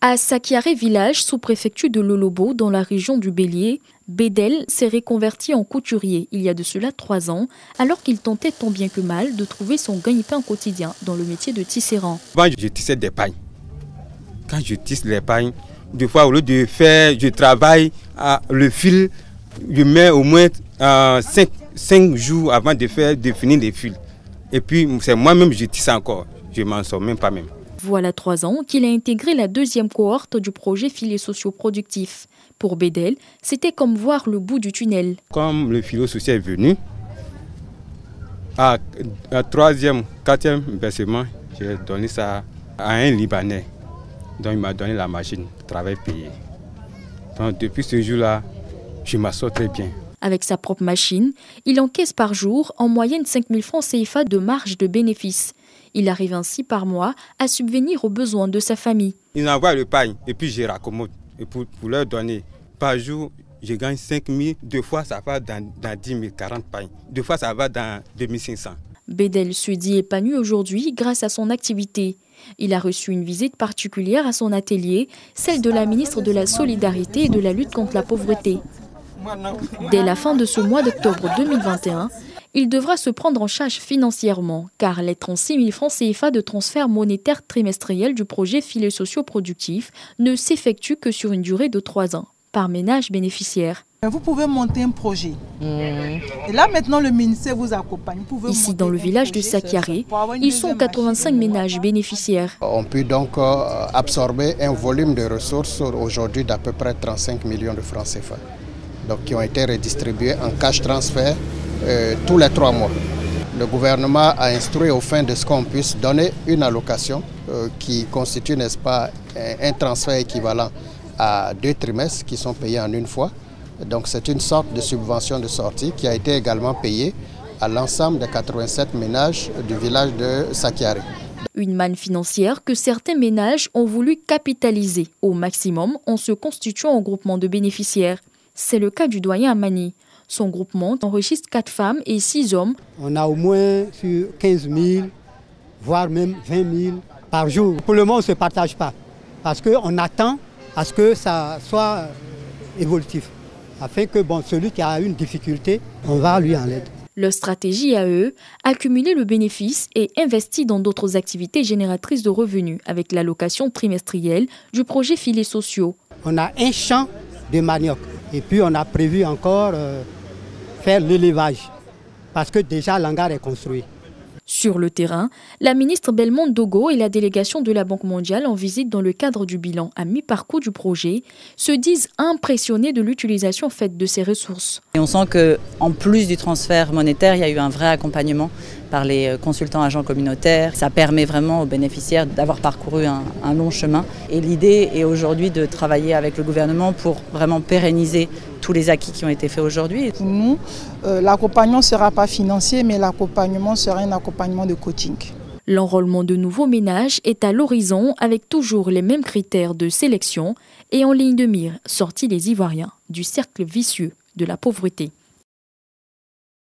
À Sakiaré village, sous-préfecture de Lolobo, dans la région du Bélier, Bédel s'est reconverti en couturier il y a de cela 3 ans, alors qu'il tentait tant bien que mal de trouver son gagne-pain quotidien dans le métier de tisserand. Avant, je tissais des pailles. Quand je tisse les pailles, des fois, au lieu de faire, je travaille le fil, je mets au moins 5 jours avant de finir les fils. Et puis, c'est moi-même, je tisse encore. Je m'en sors même pas même. Voilà 3 ans qu'il a intégré la 2e cohorte du projet filets socio-productifs. Pour Bédel, c'était comme voir le bout du tunnel. Comme le filet social est venu, à 3e, 4e versement, j'ai donné ça à un Libanais. Donc il m'a donné la machine, travail payé. Donc depuis ce jour-là, je m'en sors très bien. Avec sa propre machine, il encaisse par jour en moyenne 5 000 francs CFA de marge de bénéfice. Il arrive ainsi par mois à subvenir aux besoins de sa famille. Ils envoient le pain et puis je raccommode. Et pour leur donner, par jour, je gagne 5 000. 2 fois, ça va dans 10 000, 40 pains. 2 fois, ça va dans 2500. Bédel se dit épanoui aujourd'hui grâce à son activité. Il a reçu une visite particulière à son atelier, celle de la ministre de la Solidarité et de la lutte contre la pauvreté. Dès la fin de ce mois d'octobre 2021, il devra se prendre en charge financièrement, car les 36 000 francs CFA de transfert monétaire trimestriel du projet filets socio-productifs ne s'effectuent que sur une durée de 3 ans, par ménage bénéficiaire. Vous pouvez monter un projet. Et là maintenant le ministère vous accompagne. Ici dans le village de Sakiaré, ils sont 85 ménages bénéficiaires. On peut donc absorber un volume de ressources aujourd'hui d'à peu près 35 millions de francs CFA. Donc, qui ont été redistribués en cash transfert tous les 3 mois. Le gouvernement a instruit au fin de ce qu'on puisse donner une allocation qui constitue, n'est-ce pas, un transfert équivalent à 2 trimestres qui sont payés en une fois. Donc c'est une sorte de subvention de sortie qui a été également payée à l'ensemble des 87 ménages du village de Sakiaré. Une manne financière que certains ménages ont voulu capitaliser au maximum en se constituant en groupement de bénéficiaires. C'est le cas du doyen Amani. Son groupement enregistre 4 femmes et 6 hommes. On a au moins sur 15 000, voire même 20 000 par jour. Pour le moment, on ne se partage pas parce qu'on attend à ce que ça soit évolutif. Afin que celui qui a une difficulté, on va lui en aide. Leur stratégie à eux, accumuler le bénéfice et investir dans d'autres activités génératrices de revenus avec l'allocation trimestrielle du projet filets sociaux. On a un champ de manioc et puis on a prévu encore faire l'élevage parce que déjà l'hangar est construit. Sur le terrain, la ministre Belmonde Dogo et la délégation de la Banque mondiale en visite dans le cadre du bilan à mi-parcours du projet se disent impressionnés de l'utilisation faite de ces ressources. Et on sent qu'en plus du transfert monétaire, il y a eu un vrai accompagnement par les consultants agents communautaires. Ça permet vraiment aux bénéficiaires d'avoir parcouru un long chemin. Et l'idée est aujourd'hui de travailler avec le gouvernement pour vraiment pérenniser tous les acquis qui ont été faits aujourd'hui. Pour nous, l'accompagnement ne sera pas financier, mais l'accompagnement sera un accompagnement de coaching. L'enrôlement de nouveaux ménages est à l'horizon avec toujours les mêmes critères de sélection et en ligne de mire sortis les Ivoiriens du cercle vicieux de la pauvreté.